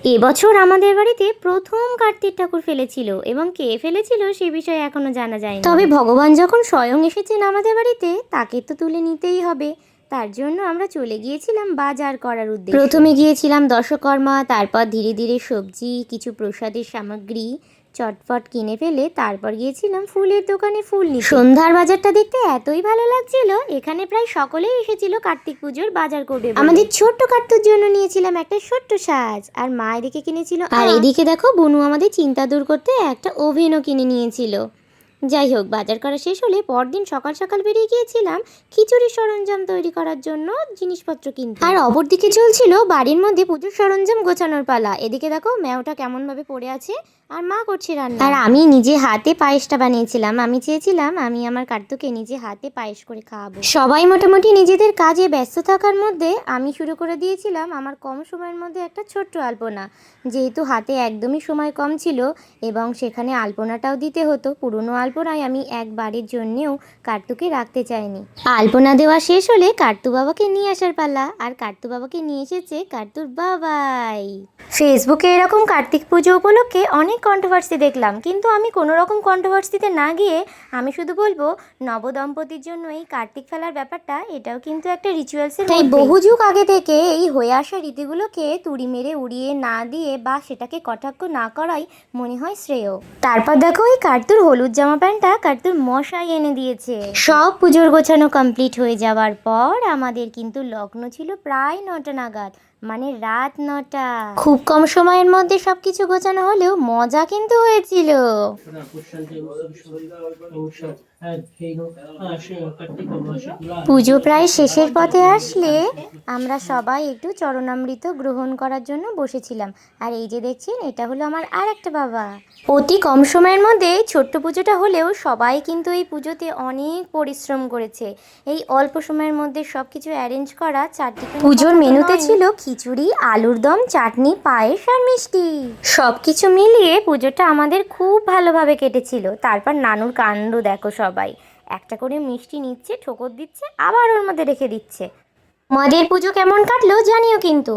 এবছর আমাদের বাড়িতে প্রথম কার্তিক ঠাকুর ফেলেছিল এবং কে ফেলেছিল সে বিষয়ে এখনো জানা যায়নি। তবে ভগবান যখন স্বয়ং এসেছেন আমাদের বাড়িতে তাকে তো তুলে নিতেই হবে। তার জন্য আমরা চলে গিয়েছিলাম বাজার করার উদ্দেশ্যে। প্রথমে গিয়েছিলাম দশকর্মা, তারপর ধীরে ধীরে সবজি, কিছু প্রসাদের সামগ্রী চটপট কিনে ফেলে তারপর গিয়েছিলাম ফুলের দোকানে ফুল নিতে। সন্ধ্যার বাজারটা দেখতে এতই ভালো লাগছিল, এখানে প্রায় সকলেই এসেছিল কার্তিক পুজোর বাজার করবে বলে। আমাদের ছোট্ট কার্তুর জন্য নিয়েছিলাম একটা ছোট্ট সাজ, আর মা এদিকে কিনেছিল, আর এদিকে দেখো বুনু আমাদের চিন্তা দূর করতে একটা ওভেনও কিনে নিয়েছিল। যাই হোক, বাজার করা শেষ হলে পরদিন সকাল সকাল বেরিয়ে গিয়েছিলাম খিচুড়ির সরঞ্জাম তৈরি করার জন্য জিনিসপত্র কিনতে। আর অপরদিকে চলছিল বাড়ির মধ্যে পুজোর সরঞ্জাম গোছানোর পালা। এদিকে দেখো ম্যাওটা কেমন ভাবে পড়ে আছে, আর মা করছে রান্না, আর আমি নিজে হাতে পায়েসটা বানিয়েছিলাম। আমি চেয়েছিলাম আমি আমার কার্তুকে নিজে হাতে পায়েস করে খাওয়াবো। সবাই মোটামুটি নিজেদের কাজে ব্যস্ত থাকার মধ্যে আমি শুরু করে দিয়েছিলাম আমার কম সময়ের মধ্যে একটা ছোট্ট আলপনা। যেহেতু হাতে একদমই সময় কম ছিল এবং সেখানে আলপনাটাও দিতে হতো, পুরনো আলপনায় আমি একবারের জন্যেও কার্তুকে রাখতে চাইনি। আলপনা দেওয়া শেষ হলে কার্তু বাবাকে নিয়ে আসার পালা, আর কার্তু বাবাকে নিয়ে এসেছে কার্তুর বাবাই। ফেসবুকে এরকম কার্তিক পুজো উপলক্ষে অনেক কন্ট্রোভার্সি দেখলাম, কিন্তু আমি কোনো রকম কন্ট্রোভার্সিতে না গিয়ে আমি শুধু বলবো নবদম্পতির জন্য এই কার্তিক ফেলার ব্যাপারটা এটাও কিন্তু একটা রিচুয়ালসের। তাই বহু যুগ আগে থেকে এই হয়ে আসা রীতিগুলোকে তুড়ি মেরে উড়িয়ে না দিয়ে বা সেটাকে কটাক্ষ না করাই মনে হয় শ্রেয়। তারপর দেখো এই কার্তুর হলুদ জামা প্যান্টটা কার্তুর মশাই এনে দিয়েছে। সব পুজোর গোছানো কমপ্লিট হয়ে যাওয়ার পর আমাদের কিন্তু লগ্ন ছিল প্রায় 9টা নাগাদ, মানে রাত 9টা। খুব কম সময়ের মধ্যে সবকিছু গোছানো হলেও মজা কিন্তু হয়েছিল। পুজো প্রায় শেষের পথে আসলে আমরা সবাই একটু চরণামৃত গ্রহণ করার জন্য বসেছিলাম। আর এই যে দেখছেন, এটা হলো আমার আর একটা বাবা। অতি কম সময়ের মধ্যে ছোট্ট পুজোটা হলেও সবাই কিন্তু এই পুজোতে অনেক পরিশ্রম করেছে। এই অল্প সময়ের মধ্যে সবকিছু অ্যারেঞ্জ করা। পুজোর মেনুতে ছিল খিচুড়ি, আলুর দম, চাটনি, পায়েস আর মিষ্টি। সবকিছু মিলিয়ে পুজোটা আমাদের খুব ভালোভাবে কেটেছিল। তারপর নানুর কাণ্ড দেখো, সবাই একটা করে মিষ্টি নিচ্ছে, ঠোকর দিচ্ছে, আবার ওর মধ্যে রেখে দিচ্ছে। আমাদের পুজো কেমন কাটলো জানিও কিন্তু।